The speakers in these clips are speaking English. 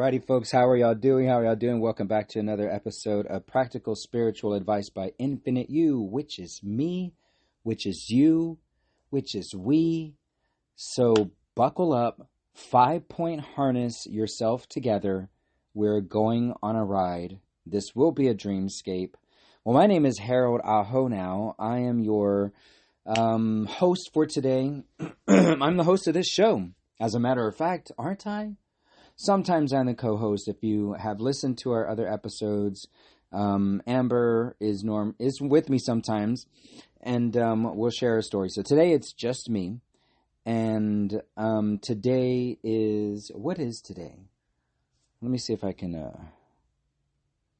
Alrighty, folks, how are y'all doing? How are y'all doing? Welcome back to another episode of Practical Spiritual Advice by Infinite You, which is me, which is you, which is we. So buckle up, 5-point harness yourself together. We're going on a ride. This will be a dreamscape. Well, my name is Harold Aho now. I am your host for today. I'm the host of this show. As a matter of fact, aren't I? Sometimes I'm the co-host. If you have listened to our other episodes, Amber is with me sometimes, and we'll share a story. So today it's just me, and today is, what is today? Let me see if I can,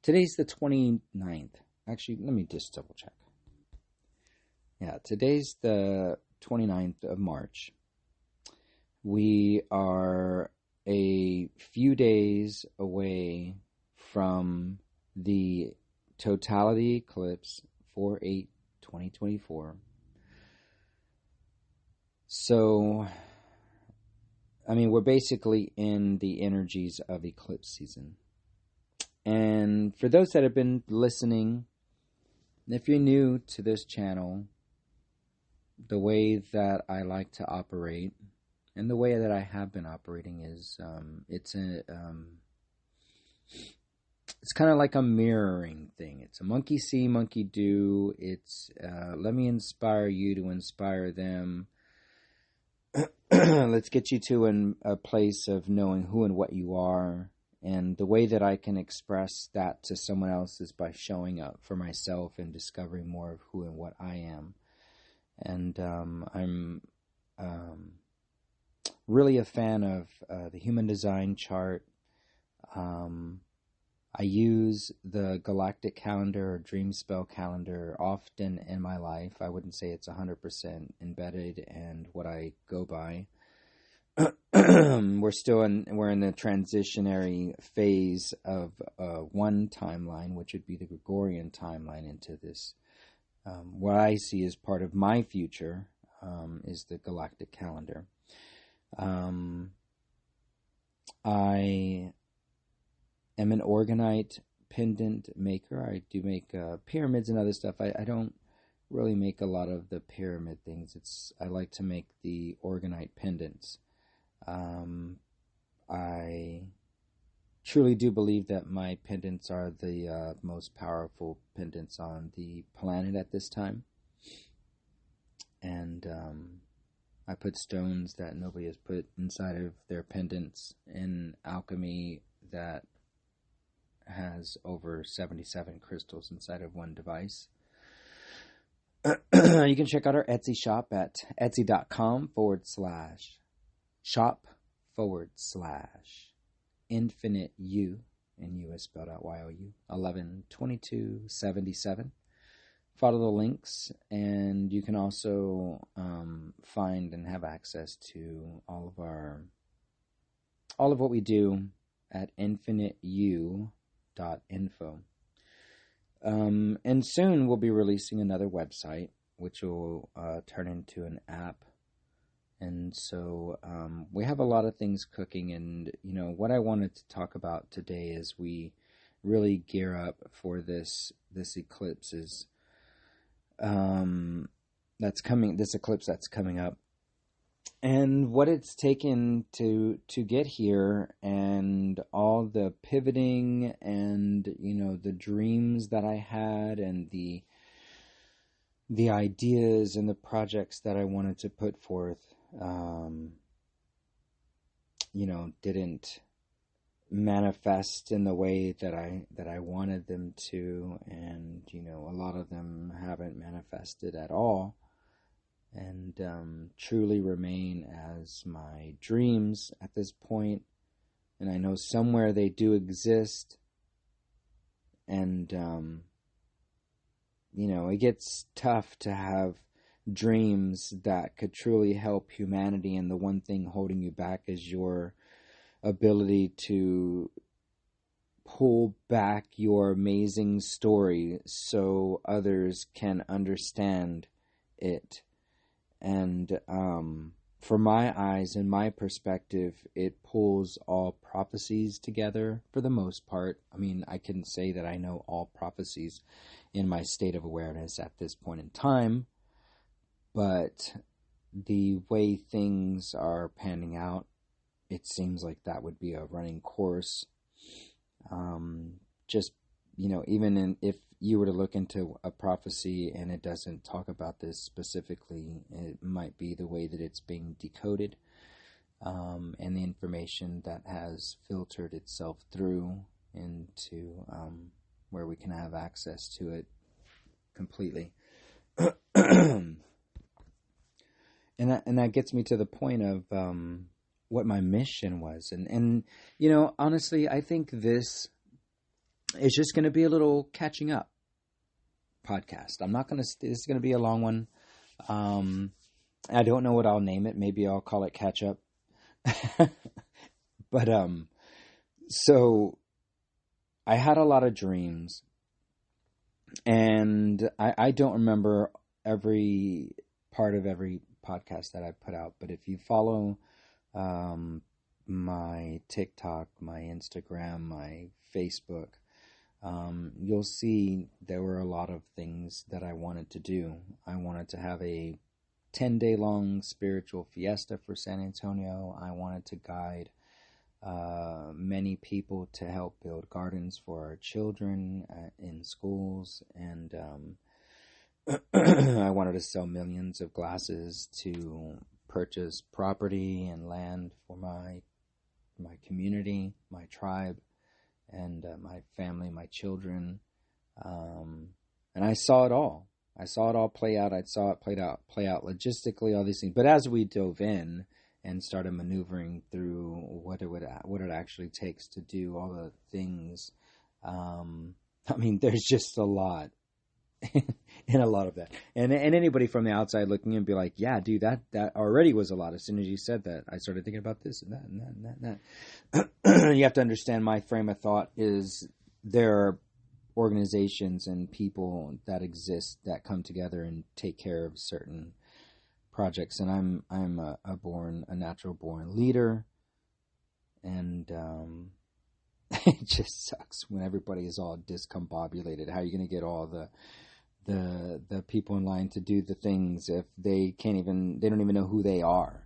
today's the 29th. Actually, let me just double check. Yeah, today's the 29th of March. We are a few days away from the totality eclipse 4/8/2024. So, I mean, we're basically in the energies of eclipse season. And for those that have been listening, if you're new to this channel, the way that I like to operate and the way that I have been operating is it's kind of like a mirroring thing. It's a monkey see, monkey do. It's let me inspire you to inspire them. Let's get you to a place of knowing who and what you are. And the way that I can express that to someone else is by showing up for myself and discovering more of who and what I am. And I'm really a fan of the human design chart. I use the galactic calendar or dream spell calendar often in my life. I wouldn't say it's 100% embedded in what I go by. We're in the transitionary phase of one timeline, which would be the Gregorian timeline, into this. What I see as part of my future is the galactic calendar. I am an orgonite pendant maker. I do make pyramids and other stuff. I don't really make a lot of the pyramid things. I like to make the orgonite pendants. I truly do believe that my pendants are the most powerful pendants on the planet at this time. And I put stones that nobody has put inside of their pendants in alchemy that has over 77 crystals inside of one device. You can check out our Etsy shop at etsy.com/shop/infiniteyou, and you is spelled out YOU, 112277. Follow the links, and you can also find and have access to all of what we do at infiniteyou.info. And soon we'll be releasing another website, which will turn into an app. And so we have a lot of things cooking, and what I wanted to talk about today as we really gear up for this eclipse is this eclipse that's coming up, and what it's taken to get here, and all the pivoting, and the dreams that I had, and the ideas and the projects that I wanted to put forth didn't manifest in the way that I wanted them to, and a lot of them haven't manifested at all, and truly remain as my dreams at this point. And I know somewhere they do exist, and it gets tough to have dreams that could truly help humanity, and the one thing holding you back is your ability to pull back your amazing story so others can understand it. And from my eyes and my perspective, it pulls all prophecies together for the most part. I mean, I can say that I know all prophecies in my state of awareness at this point in time, but the way things are panning out, it seems like that would be a running course. Just, if you were to look into a prophecy and it doesn't talk about this specifically, it might be the way that it's being decoded, and the information that has filtered itself through into where we can have access to it completely. And that gets me to the point of what my mission was. And honestly, I think this is just going to be a little catching up podcast. This is going to be a long one. I don't know what I'll name it. Maybe I'll call it catch up. But, so I had a lot of dreams, and I don't remember every part of every podcast that I put out, but if you follow my TikTok, my Instagram, my Facebook, you'll see there were a lot of things that I wanted to do. I wanted to have a 10-day long spiritual fiesta for San Antonio. I wanted to guide many people to help build gardens for our children in schools, and I wanted to sell millions of glasses to purchase property and land for my community, my tribe, and my family, my children. And I saw it all. I saw it all play out. I saw it play out logistically, all these things. But as we dove in and started maneuvering through what it actually takes to do all the things, I mean, there's just a lot. And a lot of that, and anybody from the outside looking in be like, yeah, dude, that already was a lot. As soon as you said that, I started thinking about this and that and that and that. You have to understand, my frame of thought is there are organizations and people that exist that come together and take care of certain projects, and I'm a natural born leader, and it just sucks when everybody is all discombobulated. How are you going to get all the people in line to do the things if they don't even know who they are?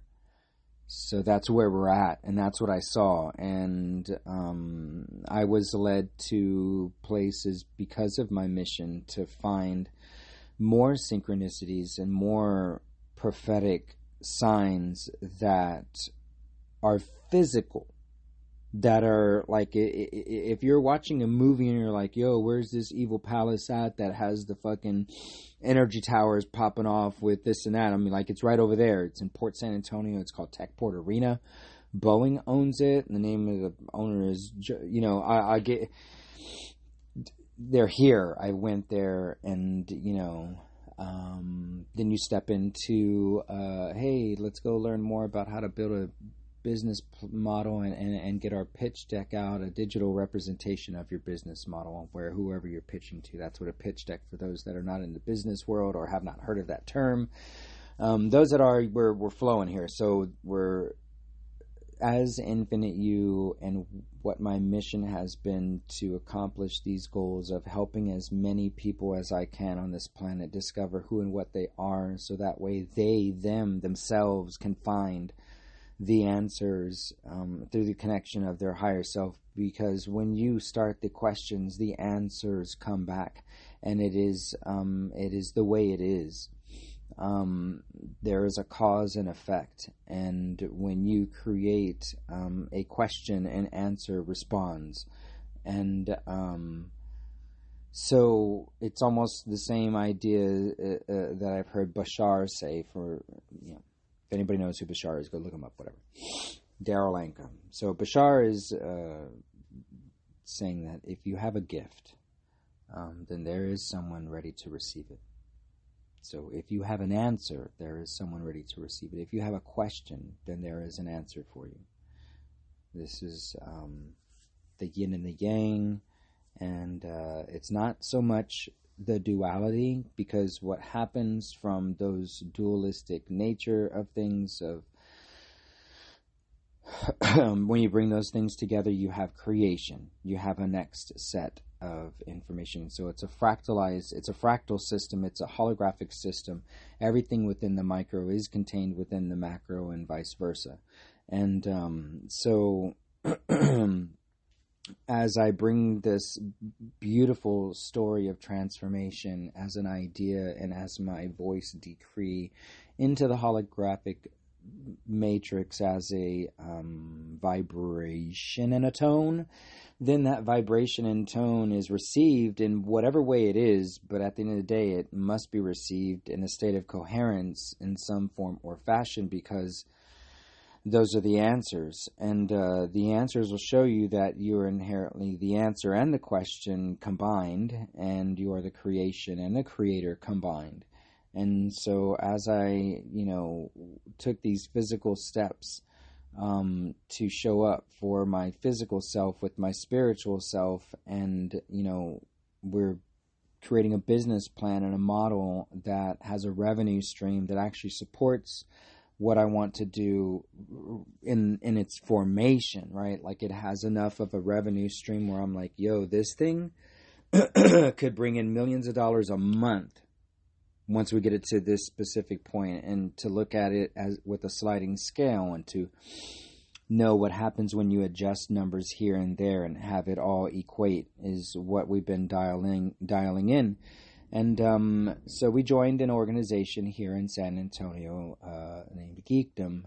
So that's where we're at, and that's what I saw. And I was led to places because of my mission to find more synchronicities and more prophetic signs that are physical, that are like, if you're watching a movie and you're like, yo, where's this evil palace at that has the fucking energy towers popping off with this and that? I mean, like, it's right over there. It's in Port San Antonio. It's called Techport Arena. Boeing owns it. And the name of the owner is, I get, they're here. I went there, and, then you step into, hey, let's go learn more about how to build a business model and get our pitch deck out, a digital representation of your business model, where whoever you're pitching to. That's what a pitch deck, for those that are not in the business world or have not heard of that term. Those that are, we're flowing here. So we're, as Infinite You, and what my mission has been to accomplish these goals of helping as many people as I can on this planet discover who and what they are, so that way themselves can find the answers through the connection of their higher self. Because when you start the questions, the answers come back, and it is the way it is. There is a cause and effect, and when you create a question, an answer responds. And so it's almost the same idea that I've heard Bashar say. For, if anybody knows who Bashar is, go look him up, whatever. Daryl Anka. So Bashar is saying that if you have a gift, then there is someone ready to receive it. So if you have an answer, there is someone ready to receive it. If you have a question, then there is an answer for you. This is the yin and the yang, and it's not so much the duality, because what happens from those dualistic nature of things, of when you bring those things together, you have creation. You have a next set of information. So it's a fractal system. It's a holographic system. Everything within the micro is contained within the macro, and vice versa. And so as I bring this beautiful story of transformation as an idea and as my voice decree into the holographic matrix as a vibration and a tone, then that vibration and tone is received in whatever way it is, but at the end of the day, it must be received in a state of coherence in some form or fashion, because those are the answers. And the answers will show you that you are inherently the answer and the question combined, and you are the creation and the creator combined. And so as I, took these physical steps to show up for my physical self with my spiritual self, and, we're creating a business plan and a model that has a revenue stream that actually supports what I want to do in its formation, right? Like, it has enough of a revenue stream where I'm like, yo, this thing could bring in millions of dollars a month once we get it to this specific point, and to look at it as with a sliding scale, and to know what happens when you adjust numbers here and there and have it all equate is what we've been dialing in. And so we joined an organization here in San Antonio named Geekdom,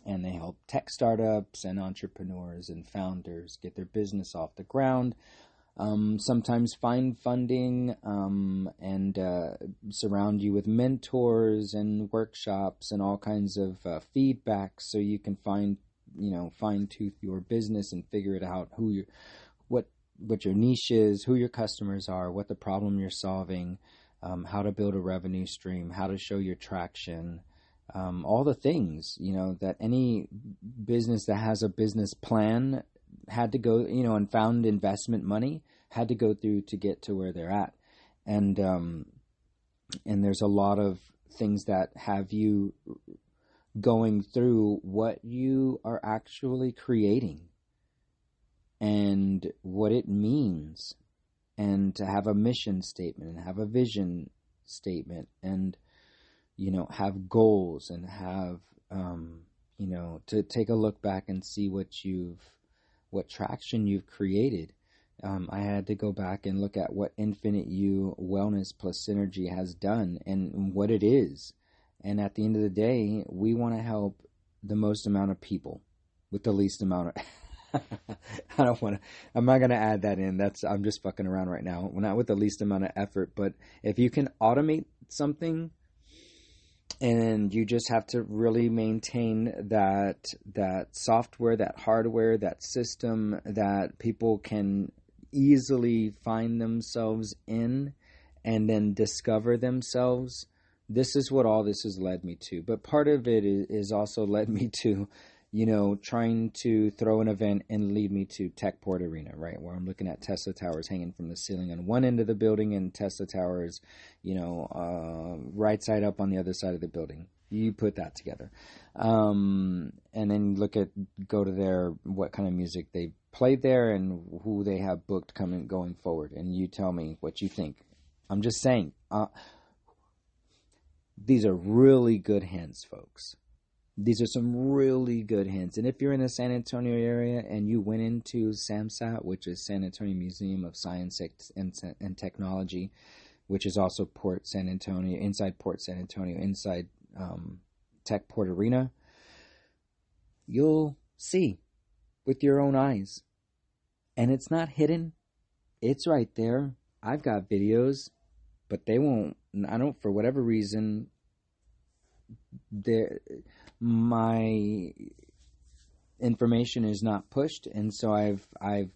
and they help tech startups and entrepreneurs and founders get their business off the ground. Sometimes find funding and surround you with mentors and workshops and all kinds of feedback, so you can fine tooth your business and figure it out, what your niche is, who your customers are, what the problem you're solving, how to build a revenue stream, how to show your traction, all the things, that any business that has a business plan had to go, and found investment money, had to go through to get to where they're at. And there's a lot of things that have you going through what you are actually creating and what it means, and to have a mission statement and have a vision statement, and have goals, and have to take a look back and see what traction you've created. I had to go back and look at what Infinite You Wellness plus Synergy has done and what it is. And at the end of the day, we want to help the most amount of people with the least amount of I'm not going to add that in. I'm just fucking around right now. Not with the least amount of effort, but if you can automate something, and you just have to really maintain that software, that hardware, that system that people can easily find themselves in, and then discover themselves. This is what all this has led me to. But part of it is also led me to, trying to throw an event and lead me to Techport Arena, right? Where I'm looking at Tesla towers hanging from the ceiling on one end of the building, and Tesla towers, right side up on the other side of the building. You put that together. And then go to what kind of music they played there and who they have booked going forward. And you tell me what you think. I'm just saying, these are really good hints, folks. These are some really good hints. And if you're in the San Antonio area and you went into SAMSAT, which is San Antonio Museum of Science and Technology, which is also Port San Antonio, inside Port San Antonio, inside Techport Arena, you'll see with your own eyes. And it's not hidden. It's right there. I've got videos, but they won't, for whatever reason, my information is not pushed, and so I've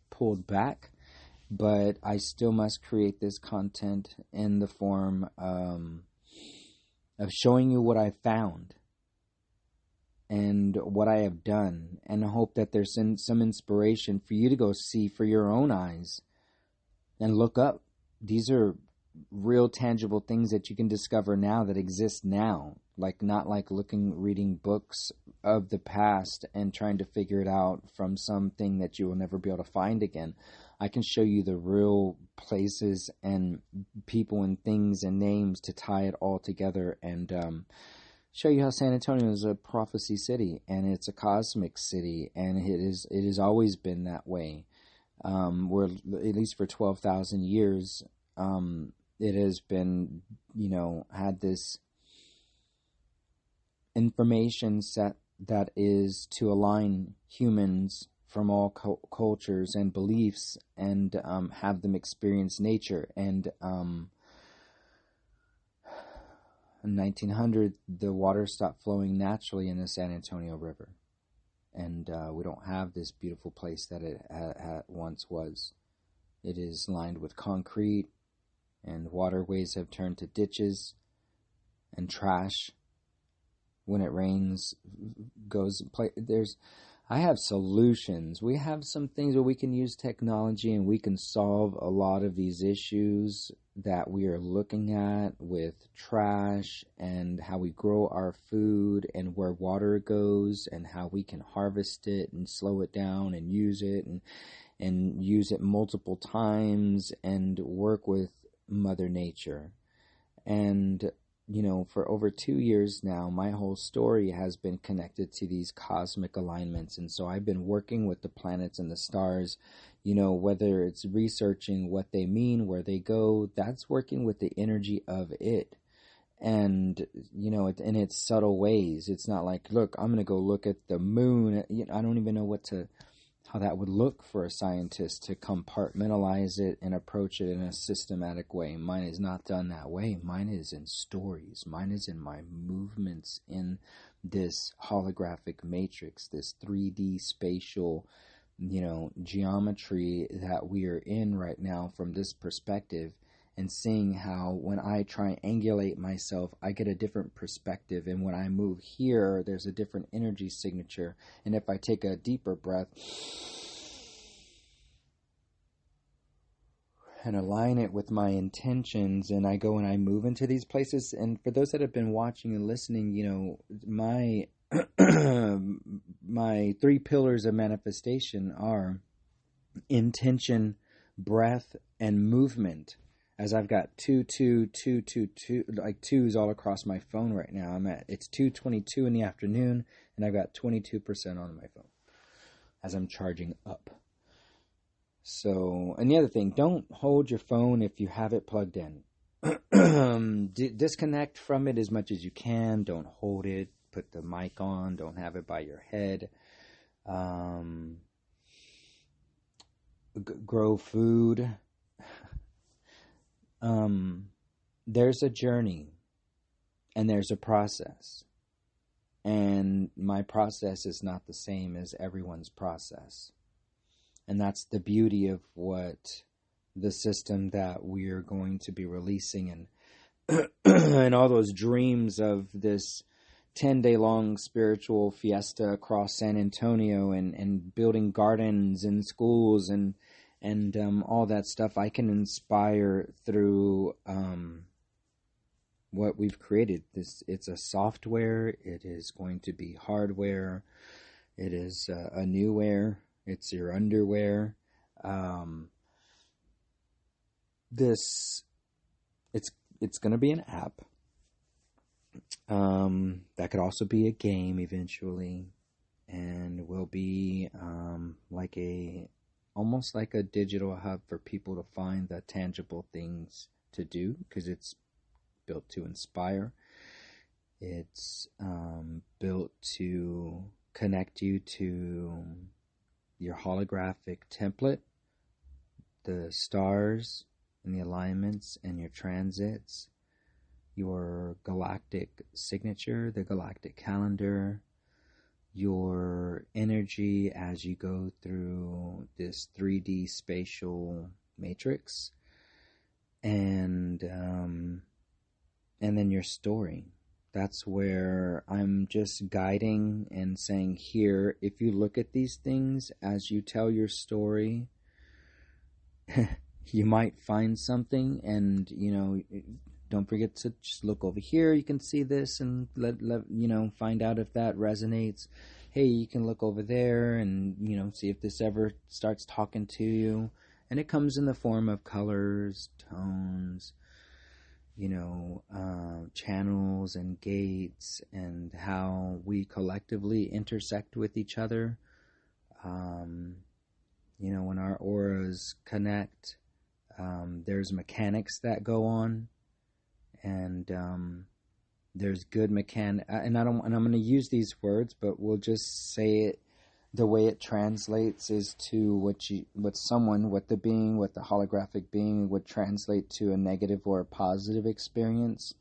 pulled back, but I still must create this content in the form of showing you what I found and what I have done, and I hope that there's some inspiration for you to go see for your own eyes and look up. These are real tangible things that you can discover now, that exist now. Not like reading books of the past and trying to figure it out from something that you will never be able to find again. I can show you the real places and people and things and names to tie it all together, and show you how San Antonio is a prophecy city, and it's a cosmic city, and it has always been that way. Where at least for 12,000 years, it has been, had this information set that is to align humans from all cultures and beliefs, and have them experience nature. And in 1900, the water stopped flowing naturally in the San Antonio River, and we don't have this beautiful place that it once was. It is lined with concrete, and waterways have turned to ditches, and trash, when it rains, I have solutions. We have some things where we can use technology and we can solve a lot of these issues that we are looking at with trash, and how we grow our food, and where water goes, and how we can harvest it and slow it down and use it, and use it multiple times, and work with Mother Nature. And for over 2 years now, my whole story has been connected to these cosmic alignments. And so I've been working with the planets and the stars, whether it's researching what they mean, where they go, that's working with the energy of it. And, in its subtle ways. It's not like, look, I'm going to go look at the moon. I don't even know how that would look for a scientist to compartmentalize it and approach it in a systematic way. Mine is not done that way. Mine is in stories. Mine is in my movements in this holographic matrix, this 3D spatial, geometry that we are in right now from this perspective. And seeing how when I triangulate myself, I get a different perspective. And when I move here, there's a different energy signature. And if I take a deeper breath and align it with my intentions, and I go and I move into these places. And for those that have been watching and listening, my my 3 pillars of manifestation are intention, breath, and movement. As I've got 2, 2, 2, 2, 2, like 2s all across my phone right now. It's 2:22 in the afternoon, and I've got 22% on my phone as I'm charging up. So, and the other thing, don't hold your phone if you have it plugged in. Disconnect from it as much as you can. Don't hold it. Put the mic on. Don't have it by your head. Grow food. There's a journey, and there's a process, and my process is not the same as everyone's process. And that's the beauty of what the system that we're going to be releasing, and and all those dreams of this 10-day long spiritual fiesta across San Antonio, and building gardens and schools and all that stuff. I can inspire through what we've created. It's a software. It is going to be hardware. It is a new wear. It's your underwear. It's going to be an app. That could also be a game eventually, and will be almost like a digital hub for people to find the tangible things to do, because it's built to inspire. It's built to connect you to your holographic template, the stars and the alignments and your transits, your galactic signature, the galactic calendar, your energy as you go through this 3D spatial matrix, and then your story. That's where I'm just guiding and saying, here, if you look at these things as you tell your story, you might find something, and don't forget to just look over here. You can see this and let find out if that resonates. Hey, you can look over there and, see if this ever starts talking to you. And it comes in the form of colors, tones, channels and gates, and how we collectively intersect with each other. When our auras connect, there's mechanics that go on, and there's good and I'm going to use these words, but we'll just say it the way it translates is to what the holographic being would translate to a negative or a positive experience.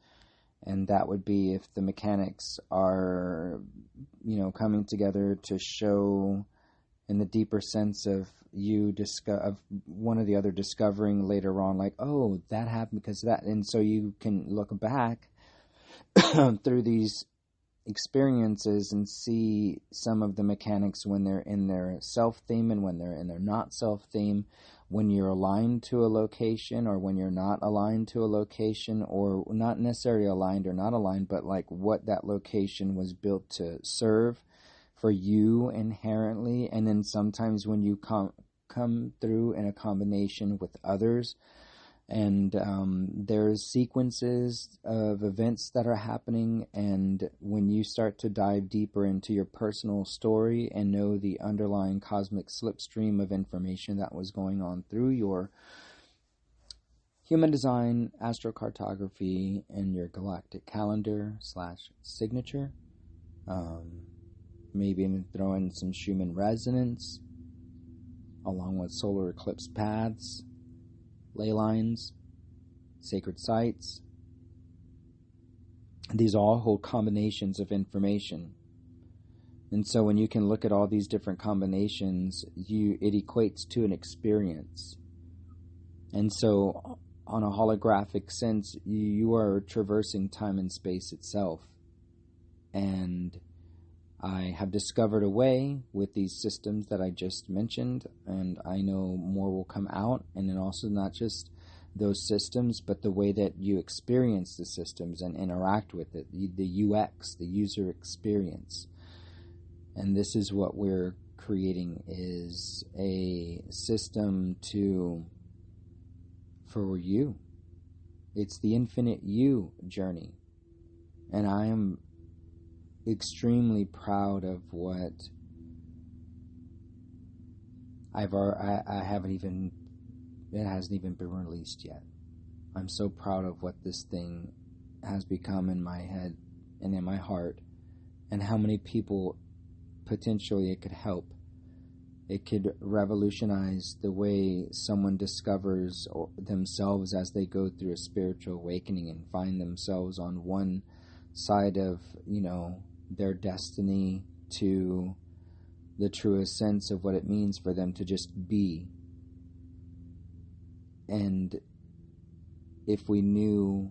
And that would be if the mechanics are, coming together to show in the deeper sense of of one or the other discovering later on, like, oh, that happened because of that. And so you can look back through these experiences and see some of the mechanics when they're in their self-theme and when they're in their not self-theme, when you're aligned to a location or when you're not aligned to a location, or not necessarily aligned or not aligned, but like what that location was built to serve for you inherently. And then sometimes when you come through in a combination with others, and there's sequences of events that are happening, and when you start to dive deeper into your personal story and know the underlying cosmic slipstream of information that was going on through your human design, astrocartography, and your galactic calendar / signature, maybe even throw in some Schumann resonance along with solar eclipse paths, ley lines, sacred sites. These all hold combinations of information. And so when you can look at all these different combinations, it equates to an experience. And so on a holographic sense, you are traversing time and space itself. And I have discovered a way with these systems that I just mentioned, and I know more will come out. And then also not just those systems, but the way that you experience the systems and interact with it, the UX, the user experience. And this is what we're creating, is a system for you. It's the infinite you journey. And I am extremely proud of what I haven't even, it hasn't even been released yet. I'm so proud of what this thing has become in my head and in my heart, and how many people potentially it could help. It could revolutionize the way someone discovers themselves as they go through a spiritual awakening and find themselves on one side of, their destiny to the truest sense of what it means for them to just be. And if we knew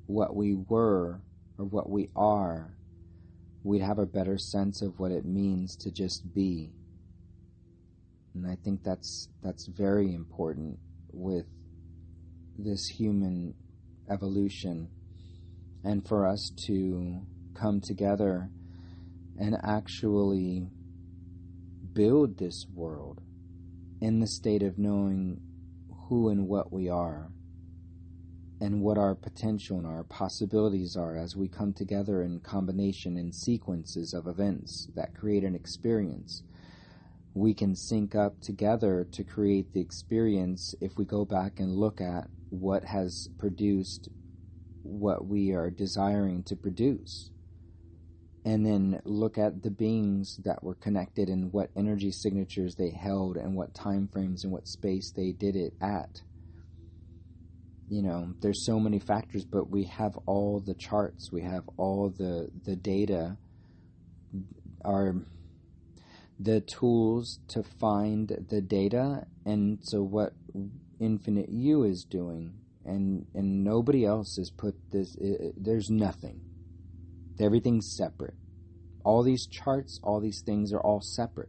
what we were or what we are, we'd have a better sense of what it means to just be. And I think that's very important with this human evolution, and for us to come together and actually build this world in the state of knowing who and what we are, and what our potential and our possibilities are as we come together in combination and sequences of events that create an experience. We can sync up together to create the experience if we go back and look at what has produced what we are desiring to produce. And then look at the beings that were connected and what energy signatures they held and what time frames and what space they did it at. There's so many factors, but we have all the charts, we have all the data, the tools to find the data. And so what Infinite You is doing, and nobody else has put this, there's nothing. Everything's separate. All these charts, all these things are all separate.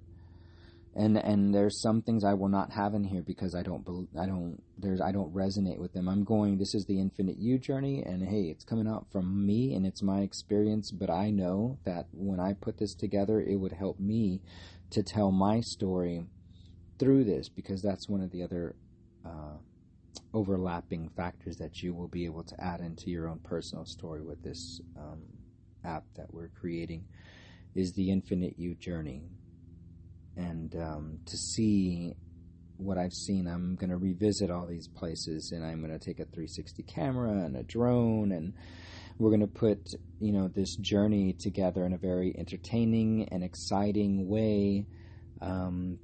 And there's some things I will not have in here because I don't resonate with them. I'm going, this is the Infinite You journey, and hey, it's coming out from me and it's my experience, but I know that when I put this together, it would help me to tell my story through this, because that's one of the other overlapping factors that you will be able to add into your own personal story with this app that we're creating, is the Infinite You journey. And to see what I've seen, I'm going to revisit all these places, and I'm going to take a 360 camera and a drone, and we're going to put, this journey together in a very entertaining and exciting way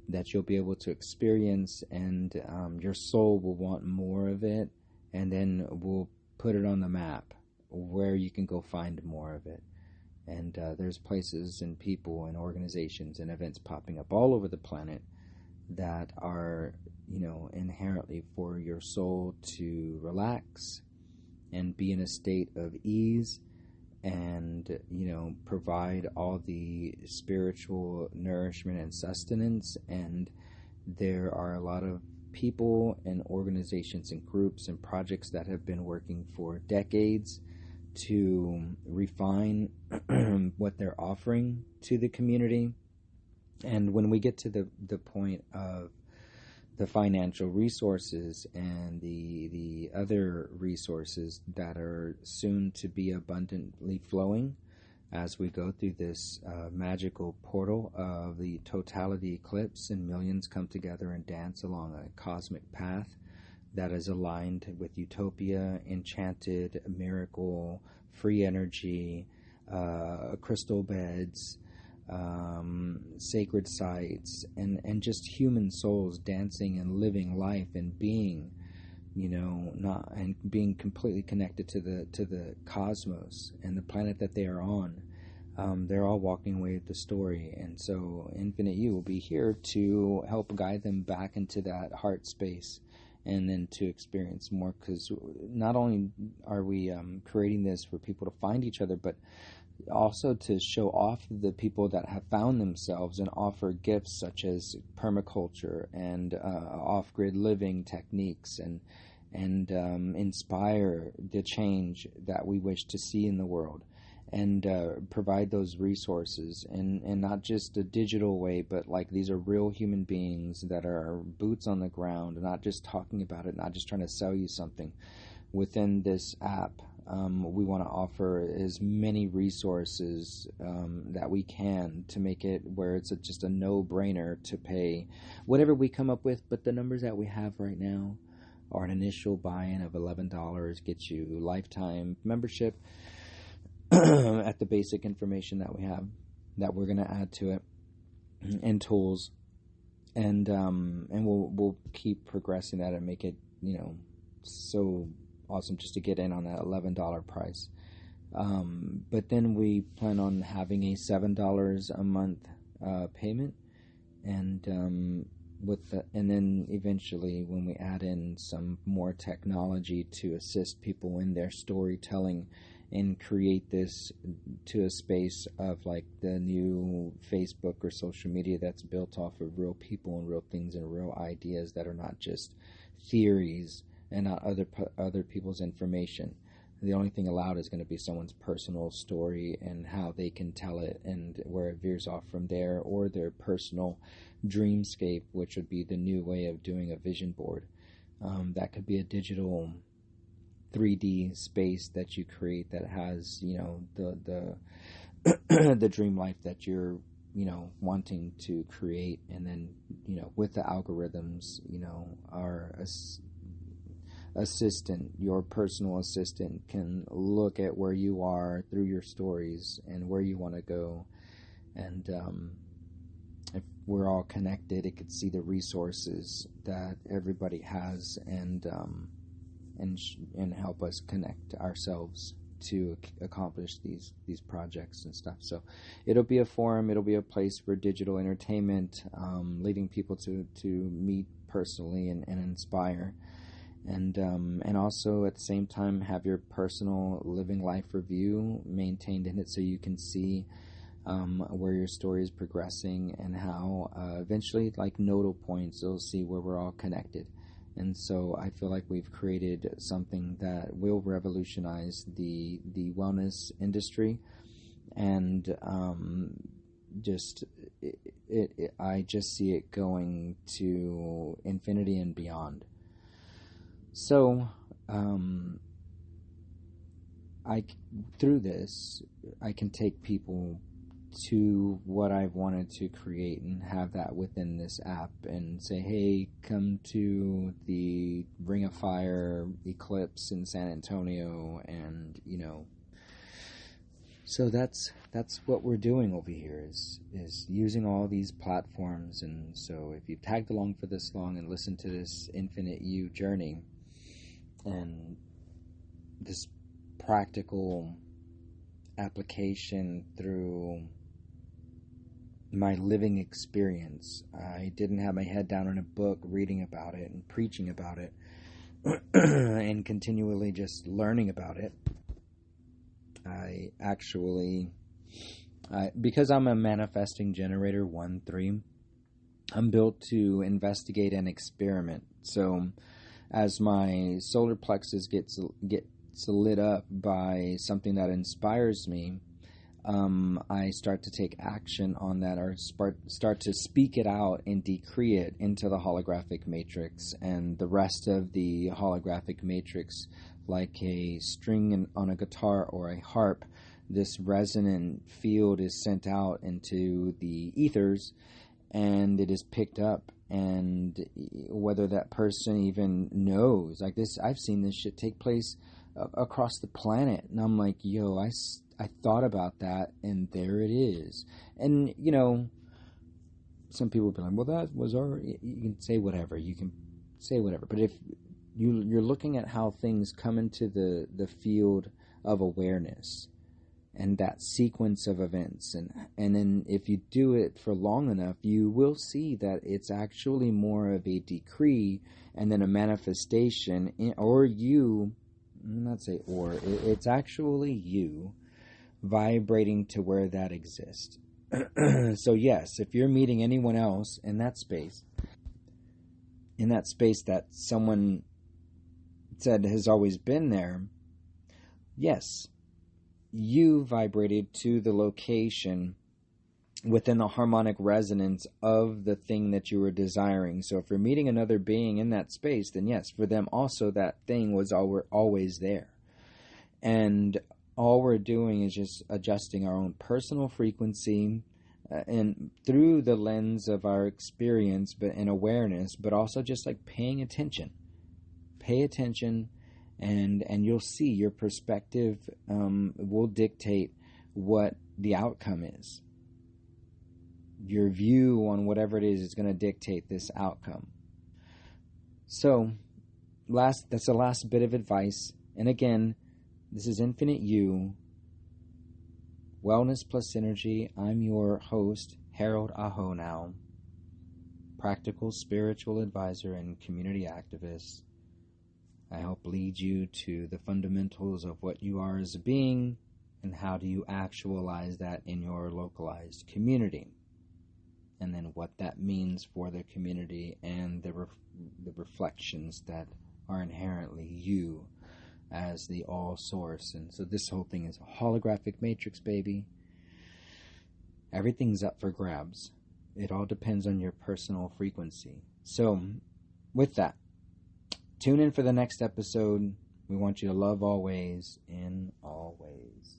that you'll be able to experience, and your soul will want more of it, and then we'll put it on the map where you can go find more of it. And there's places and people and organizations and events popping up all over the planet that are, inherently for your soul to relax and be in a state of ease, and, provide all the spiritual nourishment and sustenance. And there are a lot of people and organizations and groups and projects that have been working for decades to refine what they're offering to the community. And when we get to the point of the financial resources and the other resources that are soon to be abundantly flowing as we go through this magical portal of the totality eclipse, and millions come together and dance along a cosmic path that is aligned with utopia, enchanted, miracle, free energy, crystal beds, sacred sites, and just human souls dancing and living life and being, not and being completely connected to the cosmos and the planet that they are on. They're all walking away with the story, and so Infinite You will be here to help guide them back into that heart space, and then to experience more, because not only are we creating this for people to find each other, but also to show off the people that have found themselves and offer gifts such as permaculture and off-grid living techniques, and inspire the change that we wish to see in the world, and provide those resources, and not just a digital way, but like these are real human beings that are boots on the ground, not just talking about it, not just trying to sell you something. Within this app, we want to offer as many resources that we can to make it where it's just a no-brainer to pay whatever we come up with. But the numbers that we have right now are an initial buy-in of $11 gets you lifetime membership at the basic information that we have, that we're going to add to it, and tools, and we'll keep progressing that and make it so awesome just to get in on that $11 price. But then we plan on having a $7 a month payment, and and then eventually when we add in some more technology to assist people in their storytelling and create this to a space of like the new Facebook or social media that's built off of real people and real things and real ideas that are not just theories and not other people's information. The only thing allowed is going to be someone's personal story and how they can tell it, and where it veers off from there, or their personal dreamscape, which would be the new way of doing a vision board. That could be a digital 3D space that you create that has, the the dream life that you're, wanting to create. And then, with the algorithms, our assistant, your personal assistant, can look at where you are through your stories and where you want to go. And if we're all connected, it could see the resources that everybody has, and help us connect ourselves to accomplish these projects and stuff. So it'll be a forum, it'll be a place for digital entertainment, leading people to meet personally and inspire, and also at the same time have your personal living life review maintained in it, so you can see where your story is progressing, and how eventually, like nodal points, you'll see where we're all connected. And so I feel like we've created something that will revolutionize the wellness industry, and I just see it going to infinity and beyond. So through this, I can take people to what I've wanted to create and have that within this app, and say, hey, come to the Ring of Fire eclipse in San Antonio, and so that's what we're doing over here, is using all these platforms. And so if you've tagged along for this long and listened to this Infinite You journey and this practical application through my living experience, I didn't have my head down in a book reading about it and preaching about it and continually just learning about it. I actually, because I'm a manifesting generator 1-3, I'm built to investigate and experiment. So as my solar plexus gets lit up by something that inspires me, I start to take action on that, or start to speak it out and decree it into the holographic matrix, and the rest of the holographic matrix, like a string on a guitar or a harp, this resonant field is sent out into the ethers, and it is picked up. And whether that person even knows, like this, I've seen this shit take place across the planet, and I'm like, yo, I thought about that, and there it is. And some people will be like, well, that was already. You can say whatever, but if you're looking at how things come into the field of awareness, and that sequence of events, and then if you do it for long enough, you will see that it's actually more of a decree and then a manifestation, it's actually you vibrating to where that exists. So yes, if you're meeting anyone else in that space that someone said has always been there, yes, you vibrated to the location within the harmonic resonance of the thing that you were desiring. So if you're meeting another being in that space, then yes, for them also that thing was always there. And all we're doing is just adjusting our own personal frequency, and through the lens of our experience, but in awareness, but also just like paying attention. Pay attention, and you'll see your perspective will dictate what the outcome is. Your view on whatever it is going to dictate this outcome. So, that's the last bit of advice. And again, this is Infinite You, Wellness plus Synergy. I'm your host, Harold Aho now, practical spiritual advisor and community activist. I help lead you to the fundamentals of what you are as a being, and how do you actualize that in your localized community, and then what that means for the community, and the reflections that are inherently you as the all source. And so this whole thing is a holographic matrix, baby. Everything's up for grabs. It all depends on your personal frequency. So with that, tune in for the next episode. We want you to love always, in all ways.